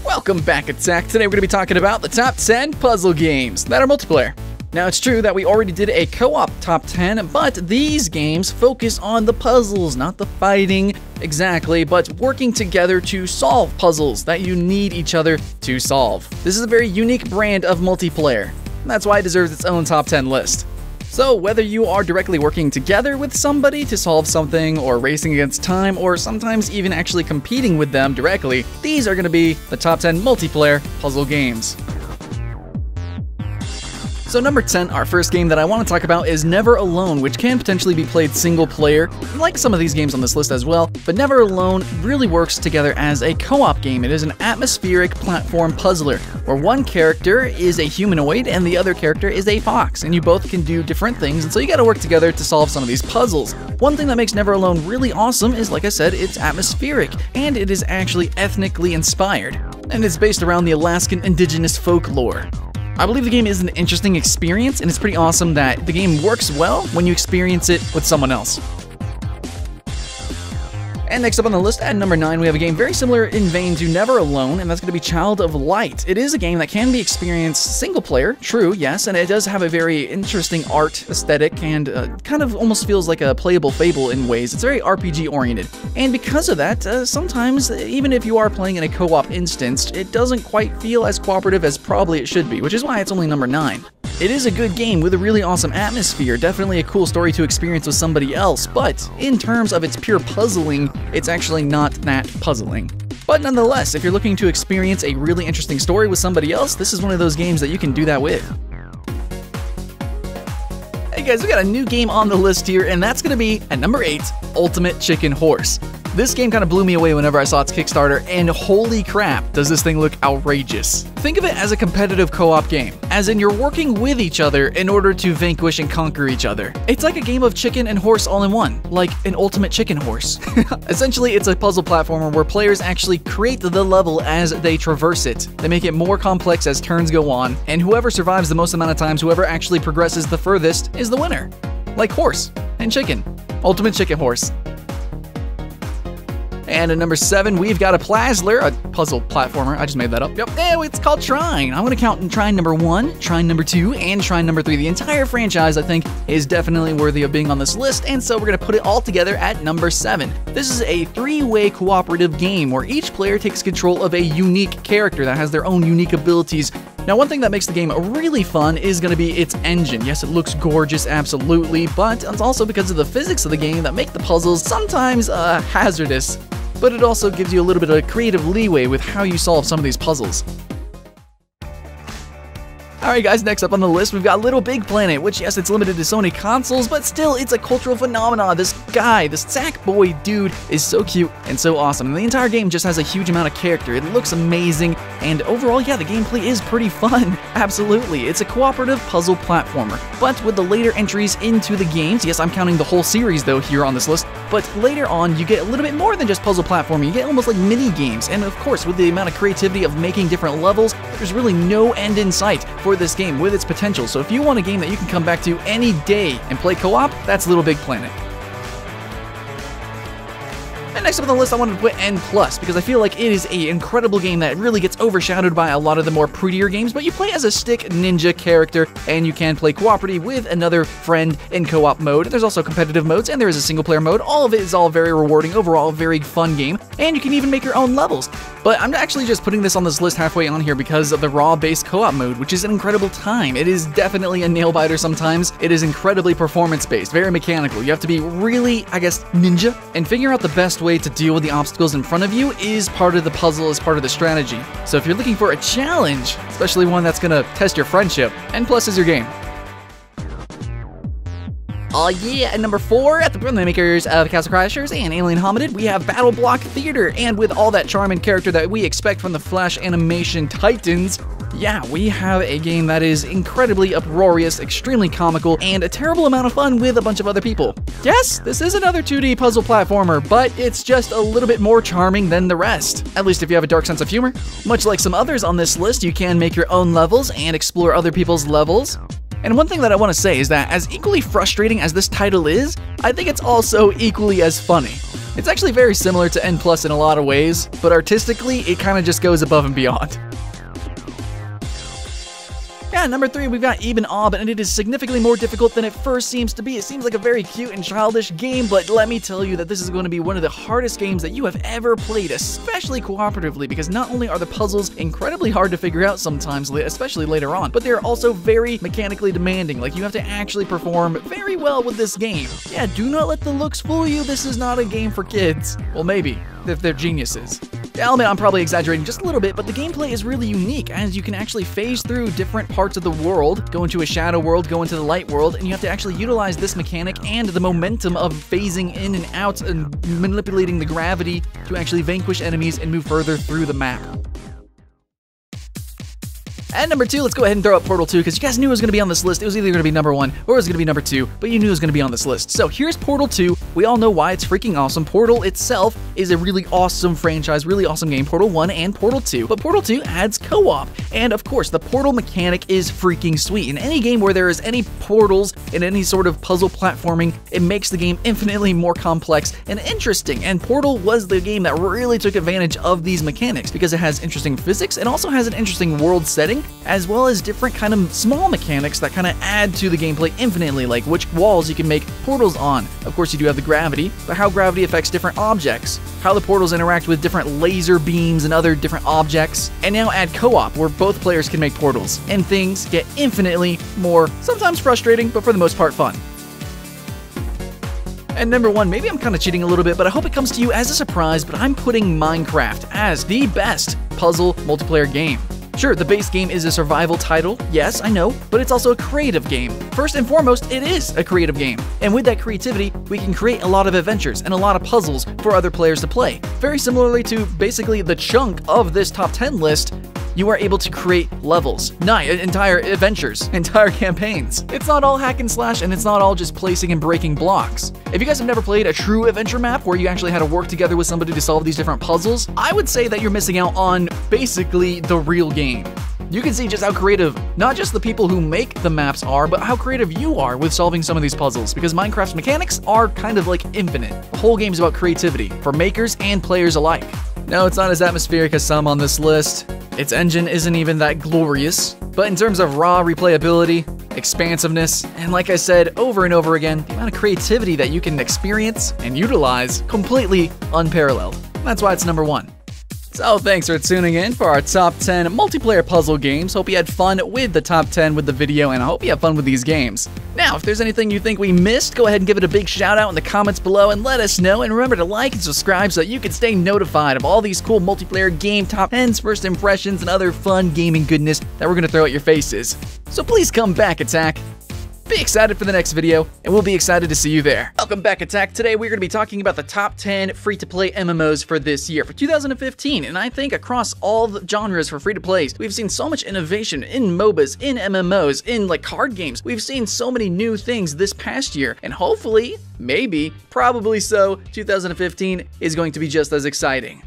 Welcome back, Attack. Today we're going to be talking about the top 10 puzzle games that are multiplayer. Now, it's true that we already did a co-op top 10, but these games focus on the puzzles, not the fighting exactly, but working together to solve puzzles that you need each other to solve. This is a very unique brand of multiplayer, and that's why it deserves its own top 10 list. So whether you are directly working together with somebody to solve something, or racing against time, or sometimes even actually competing with them directly, these are going to be the top 10 multiplayer puzzle games. So number 10, our first game that I want to talk about is Never Alone, which can potentially be played single player, like some of these games on this list as well, but Never Alone really works together as a co-op game. It is an atmospheric platform puzzler, where one character is a humanoid and the other character is a fox, and you both can do different things, and so you gotta work together to solve some of these puzzles. One thing that makes Never Alone really awesome is, like I said, it's atmospheric, and it is actually ethnically inspired, and it's based around the Alaskan indigenous folklore. I believe the game is an interesting experience, and it's pretty awesome that the game works well when you experience it with someone else. And next up on the list, at number 9, we have a game very similar in vein to Never Alone, and that's going to be Child of Light. It is a game that can be experienced single player, true, yes, and it does have a very interesting art aesthetic, and kind of almost feels like a playable Fable in ways. It's very RPG oriented, and because of that, sometimes, even if you are playing in a co-op instance, it doesn't quite feel as cooperative as probably it should be, which is why it's only number 9. It is a good game with a really awesome atmosphere, definitely a cool story to experience with somebody else, but in terms of its pure puzzling, it's actually not that puzzling. But nonetheless, if you're looking to experience a really interesting story with somebody else, this is one of those games that you can do that with. Hey guys, we got a new game on the list here, and that's going to be, at number 8, Ultimate Chicken Horse. This game kind of blew me away whenever I saw its Kickstarter, and holy crap, does this thing look outrageous. Think of it as a competitive co-op game, as in you're working with each other in order to vanquish and conquer each other. It's like a game of chicken and horse all in one, like an ultimate chicken horse. Essentially, it's a puzzle platformer where players actually create the level as they traverse it. They make it more complex as turns go on, and whoever survives the most amount of times, whoever actually progresses the furthest, is the winner. Like horse and chicken. Ultimate Chicken Horse. And at number 7, we've got a Plasler, a puzzle platformer. I just made that up. Yep. It's called Trine. I'm going to count in Trine number 1, Trine number 2, and Trine number 3. The entire franchise, I think, is definitely worthy of being on this list, and so we're going to put it all together at number 7. This is a 3-way cooperative game where each player takes control of a unique character that has their own unique abilities. Now, one thing that makes the game really fun is going to be its engine. Yes, it looks gorgeous, absolutely, but it's also because of the physics of the game that make the puzzles sometimes hazardous. But it also gives you a little bit of creative leeway with how you solve some of these puzzles. Alright guys, next up on the list, we've got Little Big Planet, which yes, it's limited to Sony consoles, but still, it's a cultural phenomenon. This guy, this Sackboy dude, is so cute and so awesome, and the entire game just has a huge amount of character. It looks amazing, and overall, yeah, the gameplay is pretty fun. Absolutely. It's a cooperative puzzle platformer, but with the later entries into the games, yes, I'm counting the whole series though here on this list, but later on, you get a little bit more than just puzzle platforming. You get almost like mini games, and of course, with the amount of creativity of making different levels, there's really no end in sight for this game with its potential. So if you want a game that you can come back to any day and play co-op, that's Little Big Planet. And next up on the list, I wanted to put N+, because I feel like it is an incredible game that really gets overshadowed by a lot of the more prettier games, but you play as a stick ninja character, and you can play cooperative with another friend in co-op mode. There's also competitive modes, and there is a single-player mode. All of it is all very rewarding, overall a very fun game, and you can even make your own levels. But I'm actually just putting this on this list halfway on here because of the raw-based co-op mode, which is an incredible time. It is definitely a nail-biter sometimes. It is incredibly performance-based, very mechanical. You have to be really, I guess, ninja, and figure out the best way to deal with the obstacles in front of you is part of the puzzle, is part of the strategy. So if you're looking for a challenge, especially one that's gonna test your friendship, N+ is your game. Oh yeah, at number 4, from the makers of Castle Crashers and Alien Hominid, we have Battle Block Theater, and with all that charm and character that we expect from the Flash animation titans, yeah, we have a game that is incredibly uproarious, extremely comical, and a terrible amount of fun with a bunch of other people. Yes, this is another 2D puzzle platformer, but it's just a little bit more charming than the rest, at least if you have a dark sense of humor. Much like some others on this list, you can make your own levels and explore other people's levels. And one thing that I want to say is that as equally frustrating as this title is, I think it's also equally as funny. It's actually very similar to N+ in a lot of ways, but artistically, it kind of just goes above and beyond. Yeah, number 3, we've got Eben Ob, and it is significantly more difficult than it first seems to be. It seems like a very cute and childish game, but let me tell you that this is going to be one of the hardest games that you have ever played, especially cooperatively, because not only are the puzzles incredibly hard to figure out sometimes, especially later on, but they're also very mechanically demanding. Like, you have to actually perform very well with this game. Yeah, do not let the looks fool you. This is not a game for kids. Well, maybe, if they're geniuses. I'll admit I'm probably exaggerating just a little bit, but the gameplay is really unique, as you can actually phase through different parts of the world, go into a shadow world, go into the light world, and you have to actually utilize this mechanic and the momentum of phasing in and out and manipulating the gravity to actually vanquish enemies and move further through the map. At number 2, let's go ahead and throw up Portal 2, because you guys knew it was going to be on this list. It was either going to be number 1 or it was going to be number 2, but you knew it was going to be on this list. So here's Portal 2. We all know why it's freaking awesome. Portal itself is a really awesome franchise, really awesome game, Portal 1 and Portal 2, but Portal 2 adds co-op. And of course, the portal mechanic is freaking sweet. In any game where there is any portals in any sort of puzzle platforming, it makes the game infinitely more complex and interesting. And Portal was the game that really took advantage of these mechanics, because it has interesting physics and also has an interesting world setting, as well as different kind of small mechanics that kind of add to the gameplay infinitely, like which walls you can make portals on. Of course, you do have the gravity, but how gravity affects different objects, how the portals interact with different laser beams and other different objects, and now add co-op, where both players can make portals, and things get infinitely more, sometimes frustrating, but for the most part fun. And number 1, maybe I'm kind of cheating a little bit, but I hope it comes to you as a surprise, but I'm putting Minecraft as the best puzzle multiplayer game. Sure, the base game is a survival title, yes, I know, but it's also a creative game. First and foremost, it is a creative game. And with that creativity, we can create a lot of adventures and a lot of puzzles for other players to play. Very similarly to basically the chunk of this top 10 list, you are able to create levels, entire adventures, entire campaigns. It's not all hack and slash, and it's not all just placing and breaking blocks. If you guys have never played a true adventure map where you actually had to work together with somebody to solve these different puzzles, I would say that you're missing out on basically the real game. You can see just how creative, not just the people who make the maps are, but how creative you are with solving some of these puzzles, because Minecraft's mechanics are kind of like infinite. The whole game's about creativity, for makers and players alike. No, it's not as atmospheric as some on this list. Its engine isn't even that glorious, but in terms of raw replayability, expansiveness, and like I said over and over again, the amount of creativity that you can experience and utilize, completely unparalleled. That's why it's number 1. So thanks for tuning in for our top 10 multiplayer puzzle games. Hope you had fun with the top 10 with the video, and I hope you have fun with these games. Now, if there's anything you think we missed, go ahead and give it a big shout out in the comments below and let us know. And remember to like and subscribe so that you can stay notified of all these cool multiplayer game top 10s, first impressions, and other fun gaming goodness that we're going to throw at your faces. So please come back, Attack. Be excited for the next video, and we'll be excited to see you there. Welcome back, Attack. Today we're going to be talking about the top 10 free-to-play MMOs for this year, for 2015, and I think across all the genres for free-to-plays, we've seen so much innovation in MOBAs, in MMOs, in like card games. We've seen so many new things this past year, and hopefully, maybe, probably so, 2015 is going to be just as exciting.